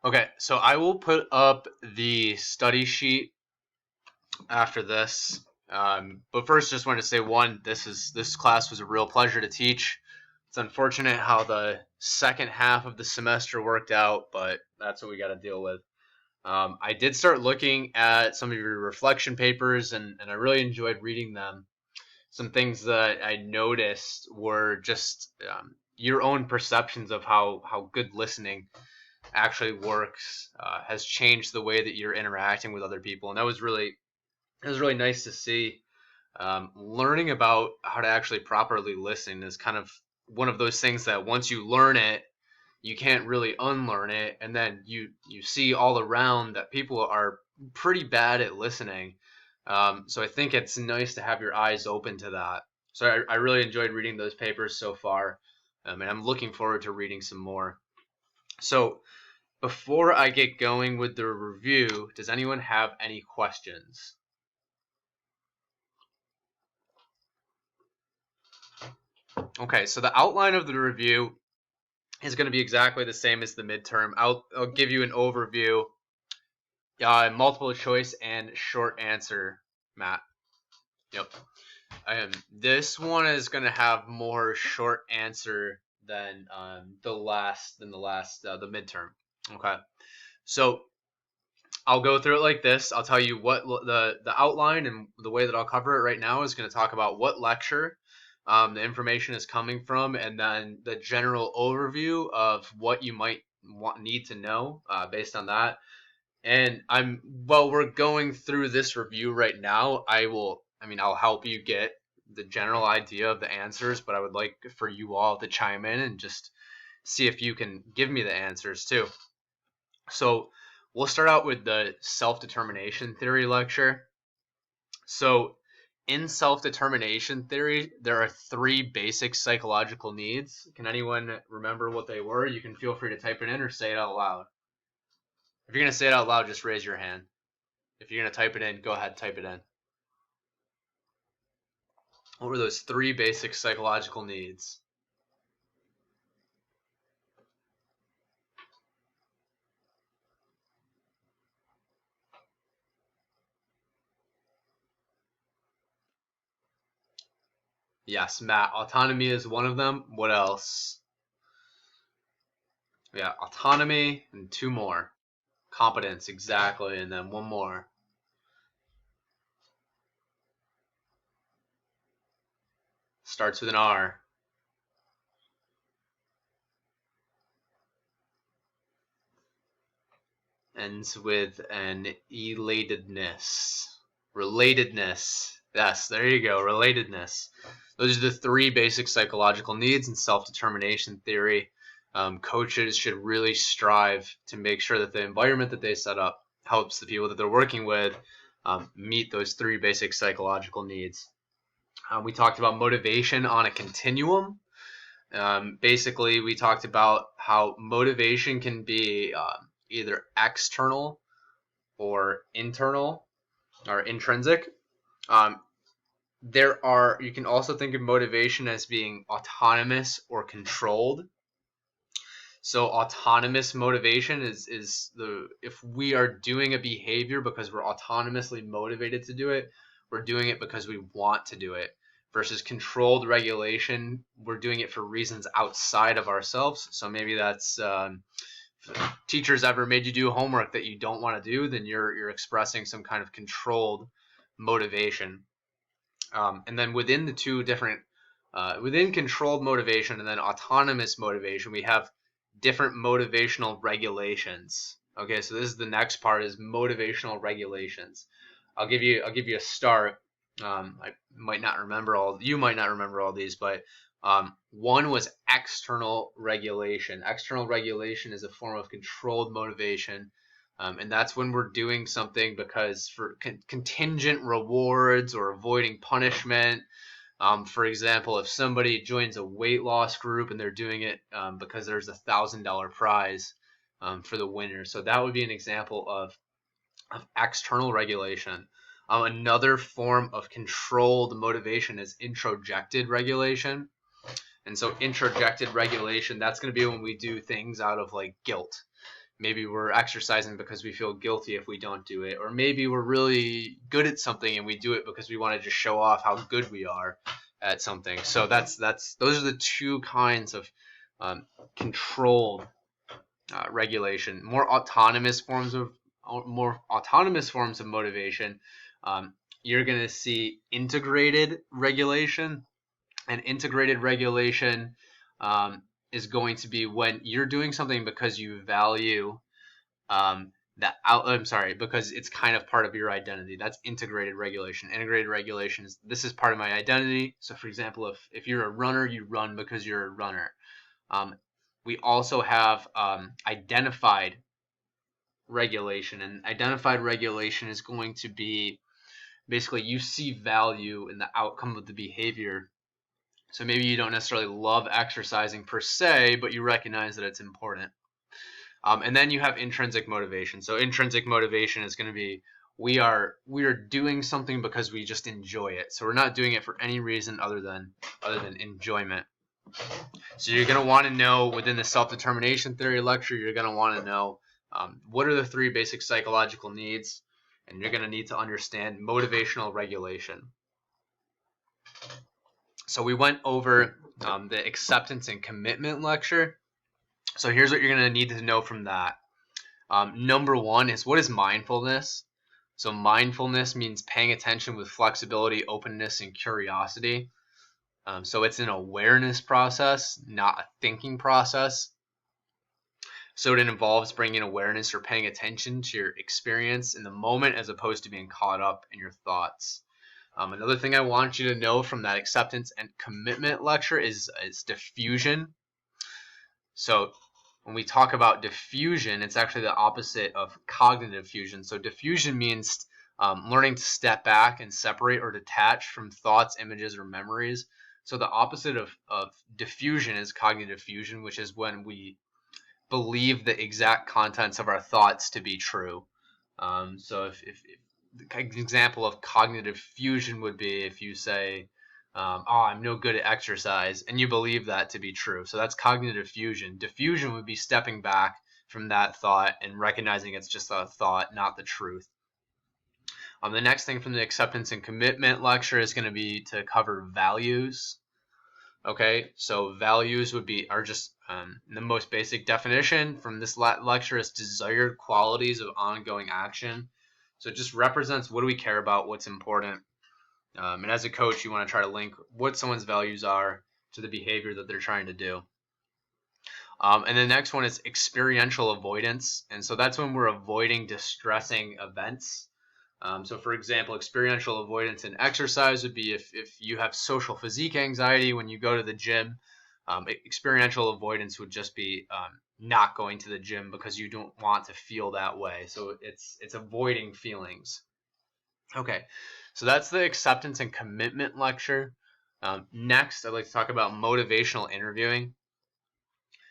Okay, so I will put up the study sheet after this. But first, just wanted to say this class was a real pleasure to teach. It's unfortunate how the second half of the semester worked out, but that's what we got to deal with. I did start looking at some of your reflection papers, and I really enjoyed reading them. Some things that I noticed were just your own perceptions of how good listening actually works, has changed the way that you're interacting with other people, and that was really nice to see. Learning about how to actually properly listen is kind of one of those things that once you learn it, you can't really unlearn it, and then you see all around that people are pretty bad at listening. So I think it's nice to have your eyes open to that. So I really enjoyed reading those papers so far, and I'm looking forward to reading some more. So before I get going with the review, does anyone have any questions? Okay, so the outline of the review is going to be exactly the same as the midterm. I'll give you an overview, multiple choice and short answer, Matt. Yep. This one is going to have more short answer than the midterm. Okay, so I'll go through it like this. I'll tell you what the outline, and the way that I'll cover it right now is going to talk about what lecture the information is coming from, and then the general overview of what you might need to know based on that. And while we're going through this review right now, I'll help you get the general idea of the answers, but I would like for you all to chime in and just see if you can give me the answers too. So we'll start out with the self-determination theory lecture. So in self-determination theory, there are three basic psychological needs. Can anyone remember what they were? You can feel free to type it in or say it out loud. If you're going to say it out loud, just raise your hand. If you're going to type it in, go ahead, type it in. What were those three basic psychological needs? Yes, Matt, autonomy is one of them. What else? Yeah, autonomy and two more. Competence, exactly, and then one more. Starts with an R. Ends with an elatedness. Relatedness. Yes, there you go, relatedness. Those are the three basic psychological needs in self-determination theory. Coaches should really strive to make sure that the environment that they set up helps the people that they're working with meet those three basic psychological needs. We talked about motivation on a continuum. Basically, we talked about how motivation can be either external or internal or intrinsic. Um, you can also think of motivation as being autonomous or controlled. So autonomous motivation is if we are doing a behavior because we're autonomously motivated to do it, we're doing it because we want to do it. Versus controlled regulation, we're doing it for reasons outside of ourselves. So maybe that's if teachers ever made you do homework that you don't want to do, then you're expressing some kind of controlled motivation. And then within the two different, within controlled motivation and then autonomous motivation, we have different motivational regulations. Okay, so this is the next part, is motivational regulations. I'll give you a start. I might not remember you might not remember all these, but one was external regulation. External regulation is a form of controlled motivation. And that's when we're doing something because for contingent rewards or avoiding punishment. For example, if somebody joins a weight loss group and they're doing it because there's $1,000 prize for the winner. So that would be an example of external regulation. Another form of controlled motivation is introjected regulation. And so introjected regulation, that's going to be when we do things out of like guilt. maybe we're exercising because we feel guilty if we don't do it, or maybe we're really good at something and we do it because we want to just show off how good we are at something. So those are the two kinds of controlled regulation. More autonomous forms of motivation. You're going to see integrated regulation, and integrated regulation is going to be when you're doing something because you value because it's kind of part of your identity. That's integrated regulation. Integrated regulation is, this is part of my identity. So for example, if you're a runner, you run because you're a runner. We also have identified regulation, and identified regulation is going to be basically you see value in the outcome of the behavior. So maybe you don't necessarily love exercising per se, but you recognize that it's important. And then you have intrinsic motivation. So intrinsic motivation is going to be we are doing something because we just enjoy it. So we're not doing it for any reason other than enjoyment. So you're going to want to know within the self-determination theory lecture, you're going to want to know what are the three basic psychological needs, and you're going to need to understand motivational regulation. So we went over the acceptance and commitment lecture. So here's what you're going to need to know from that. Number one is, what is mindfulness? So mindfulness means paying attention with flexibility, openness, and curiosity. So it's an awareness process, not a thinking process. So it involves bringing awareness or paying attention to your experience in the moment as opposed to being caught up in your thoughts. Another thing I want you to know from that acceptance and commitment lecture is diffusion. So when we talk about diffusion, it's actually the opposite of cognitive fusion. So diffusion means learning to step back and separate or detach from thoughts, images, or memories. So the opposite of diffusion is cognitive fusion, which is when we believe the exact contents of our thoughts to be true. So if the example of cognitive fusion would be if you say, I'm no good at exercise, and you believe that to be true. So that's cognitive fusion. Diffusion would be stepping back from that thought and recognizing it's just a thought, not the truth. The next thing from the acceptance and commitment lecture is going to be to cover values. Okay, so values are just the most basic definition from this lecture is desired qualities of ongoing action. So it just represents what do we care about, what's important. And as a coach, you want to try to link what someone's values are to the behavior that they're trying to do. And the next one is experiential avoidance. And so that's when we're avoiding distressing events. So for example, experiential avoidance in exercise would be if you have social physique anxiety when you go to the gym. Experiential avoidance would just be not going to the gym because you don't want to feel that way. So it's avoiding feelings. Okay, so that's the acceptance and commitment lecture. Next, I'd like to talk about motivational interviewing.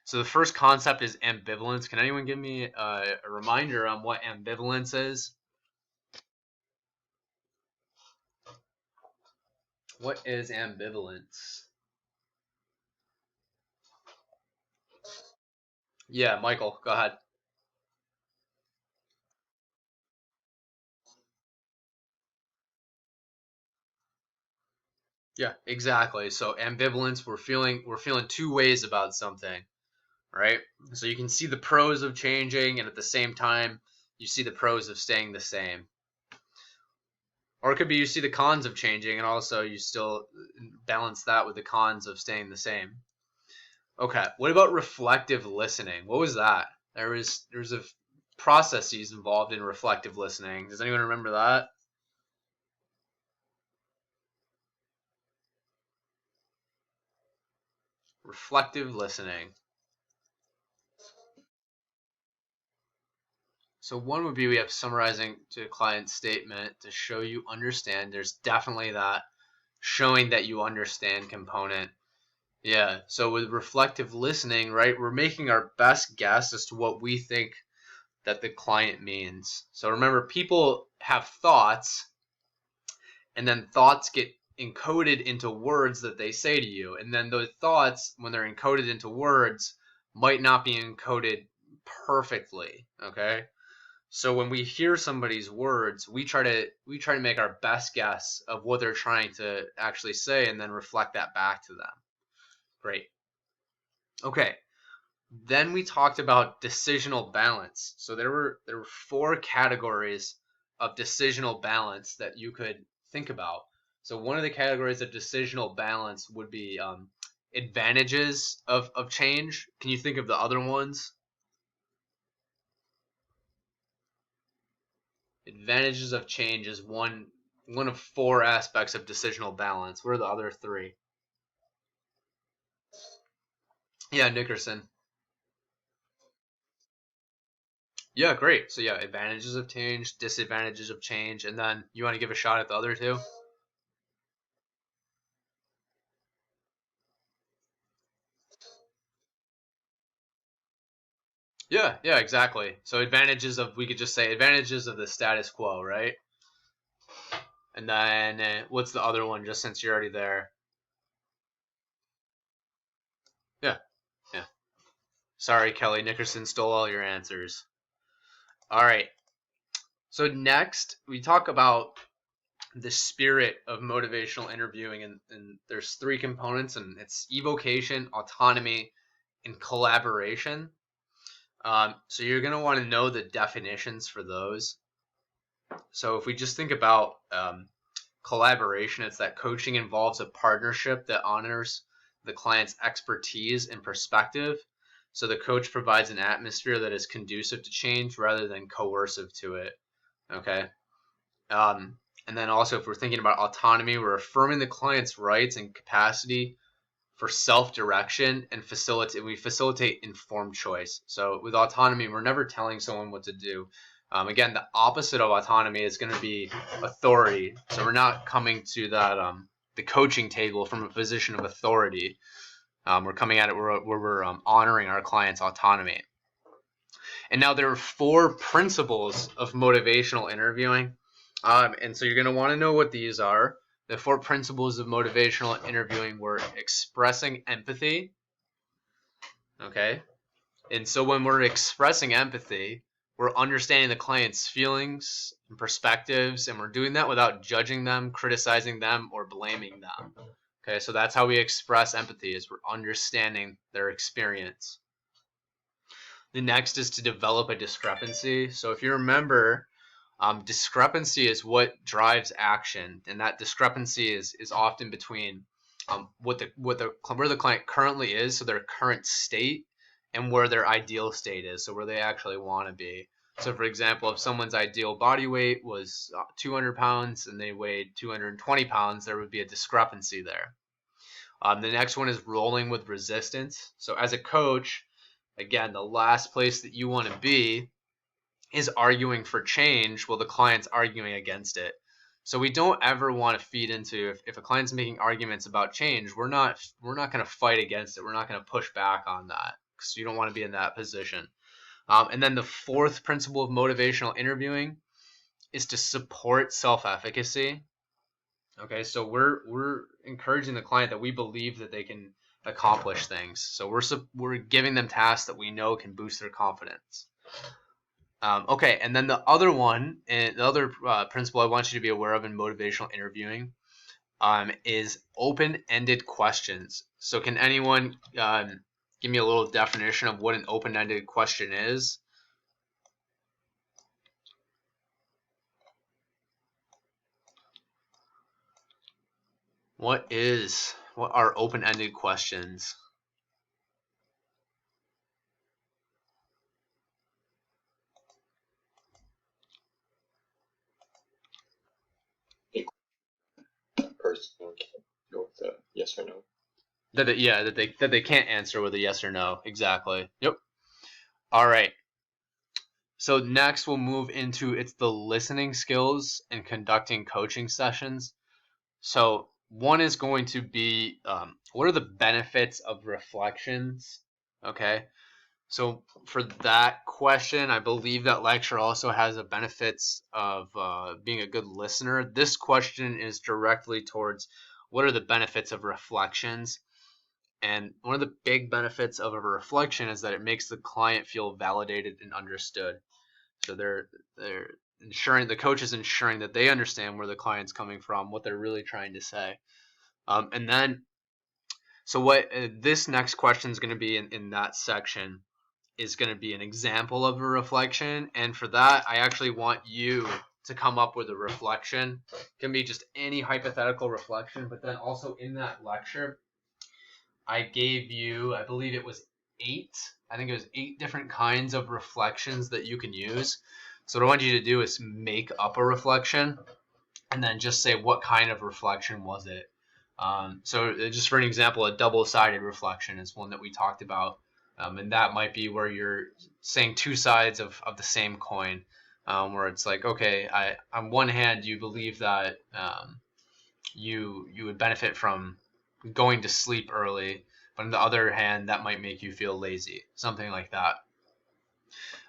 So the first concept is ambivalence. Can anyone give me a reminder on what ambivalence is? What is ambivalence? Yeah, Michael, go ahead. Yeah, exactly. So ambivalence, we're feeling two ways about something, right? So you can see the pros of changing, and at the same time, you see the pros of staying the same. Or it could be you see the cons of changing, and also you still balance that with the cons of staying the same. Okay, what about reflective listening? What was that? There's a processes involved in reflective listening. Does anyone remember that? Reflective listening. So one would be we have summarizing to a client statement to show you understand. There's definitely that showing that you understand component. Yeah, so with reflective listening, right, we're making our best guess as to what we think that the client means. So remember, people have thoughts, and then thoughts get encoded into words that they say to you. And then those thoughts, when they're encoded into words, might not be encoded perfectly. Okay. So when we hear somebody's words, we try to make our best guess of what they're trying to actually say and then reflect that back to them. Great. Okay. Then we talked about decisional balance. So there were 4 categories of decisional balance that you could think about. So one of the categories of decisional balance would be advantages of change. Can you think of the other ones? Advantages of change is one of 4 aspects of decisional balance. What are the other 3? Yeah, Nickerson. Yeah, great. So yeah, advantages of change, disadvantages of change, and then you want to give a shot at the other 2? Yeah, yeah, exactly. So we could just say advantages of the status quo, right? And then what's the other one, just since you're already there? Yeah, yeah. Sorry, Kelly, Nickerson stole all your answers. All right. So next, we talk about the spirit of motivational interviewing, and there's 3 components, and it's evocation, autonomy, and collaboration. So you're going to want to know the definitions for those. So if we just think about collaboration, it's that coaching involves a partnership that honors the client's expertise and perspective. So the coach provides an atmosphere that is conducive to change rather than coercive to it. Okay. And then also, if we're thinking about autonomy, we're affirming the client's rights and capacity for self-direction, and we facilitate informed choice. So with autonomy, we're never telling someone what to do. Again, the opposite of autonomy is going to be authority. So we're not coming to that the coaching table from a position of authority. We're coming at it where we're honoring our client's autonomy. And now there are 4 principles of motivational interviewing. And so you're going to want to know what these are. The 4 principles of motivational interviewing were expressing empathy. Okay. And so when we're expressing empathy, we're understanding the client's feelings and perspectives, and we're doing that without judging them, criticizing them, or blaming them. Okay, so that's how we express empathy, is we're understanding their experience. The next is to develop a discrepancy. So if you remember, discrepancy is what drives action, and that discrepancy is often between where the client currently is, so their current state, and where their ideal state is, so where they actually want to be. So for example, if someone's ideal body weight was 200 pounds and they weighed 220 pounds, there would be a discrepancy there. The next one is rolling with resistance. So as a coach, again, the last place that you want to be is arguing for change while the client's arguing against it. So we don't ever want to feed into, if a client's making arguments about change, we're not going to fight against it. We're not going to push back on that, because you don't want to be in that position. And then the 4th principle of motivational interviewing is to support self-efficacy. Okay, so we're encouraging the client that we believe that they can accomplish things. So we're giving them tasks that we know can boost their confidence. Okay, and then the other one, and the other principle I want you to be aware of in motivational interviewing is open-ended questions. So can anyone give me a little definition of what an open-ended question is? What are open-ended questions? Person can go with a yes or no. That they can't answer with a yes or no. Exactly. Yep. All right. So next we'll move into the listening skills and conducting coaching sessions. So one is going to be what are the benefits of reflections? Okay. So for that question, I believe that lecture also has the benefits of being a good listener. This question is directly towards what are the benefits of reflections. And one of the big benefits of a reflection is that it makes the client feel validated and understood. So they're ensuring, the coach is ensuring that they understand where the client's coming from, what they're really trying to say. And then, so what this next question is going to be in that section is going to be an example of a reflection. And for that, I actually want you to come up with a reflection. It can be just any hypothetical reflection, but then also in that lecture, I gave you, I believe it was 8 different kinds of reflections that you can use. So what I want you to do is make up a reflection and then just say what kind of reflection was it. So just for an example, a double-sided reflection is one that we talked about. And that might be where you're saying two sides of the same coin, where it's like, okay, on one hand, you believe that you would benefit from going to sleep early, but on the other hand, that might make you feel lazy, something like that.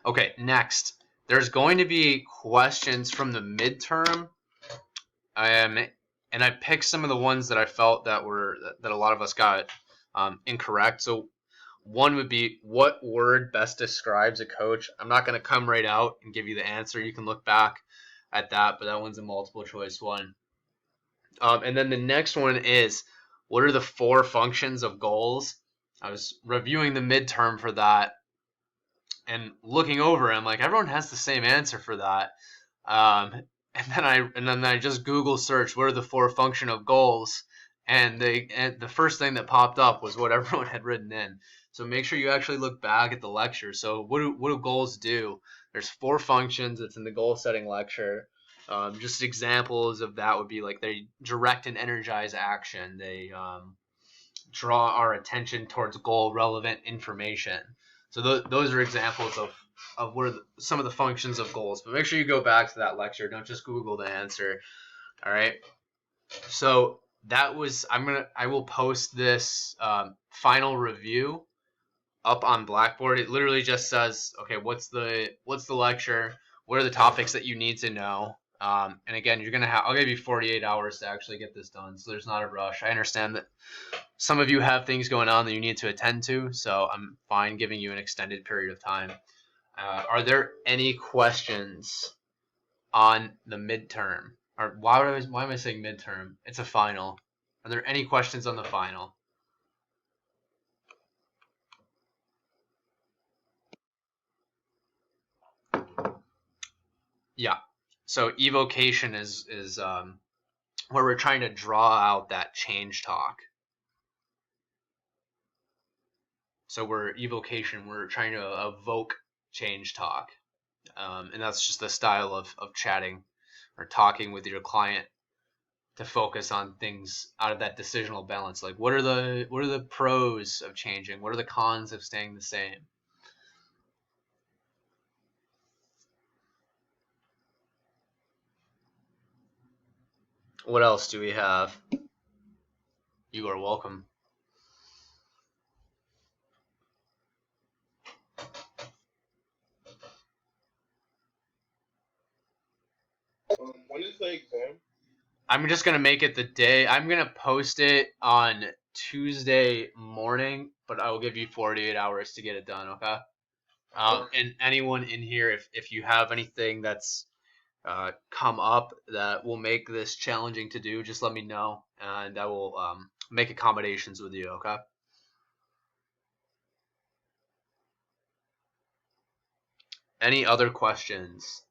Okay, next, there's going to be questions from the midterm. And I picked some of the ones that I felt that a lot of us got incorrect. So one would be, what word best describes a coach? I'm not going to come right out and give you the answer. You can look back at that, but that one's a multiple choice one. And then the next one is, what are the 4 functions of goals? I was reviewing the midterm for that and looking over it, I'm like, everyone has the same answer for that. And then I just Google search, what are the 4 function of goals? And the first thing that popped up was what everyone had written in. So make sure you actually look back at the lecture. So what do goals do? There's 4 functions. It's in the goal setting lecture. Just examples of that would be like they direct and energize action. They draw our attention towards goal relevant information. So those are examples of what are some of the functions of goals. But make sure you go back to that lecture. Don't just Google the answer. All right. So that was, I will post this final review up on Blackboard. It literally just says, okay, what's the lecture? What are the topics that you need to know? And again, I'll give you 48 hours to actually get this done. So there's not a rush. I understand that some of you have things going on that you need to attend to, so I'm fine giving you an extended period of time. Are there any questions on the midterm? Or why am I saying midterm? It's a final. Are there any questions on the final? Yeah. So evocation is where we're trying to draw out that change talk. So we're trying to evoke change talk. And that's just the style of chatting or talking with your client to focus on things out of that decisional balance. Like, what are the pros of changing? What are the cons of staying the same? What else do we have? You are welcome. When is the exam? I'm just gonna make it the day. I'm gonna post it on Tuesday morning, but I will give you 48 hours to get it done. Okay. And anyone in here, if you have anything that's come up that will make this challenging to do, just let me know, and I will make accommodations with you. Okay. Any other questions?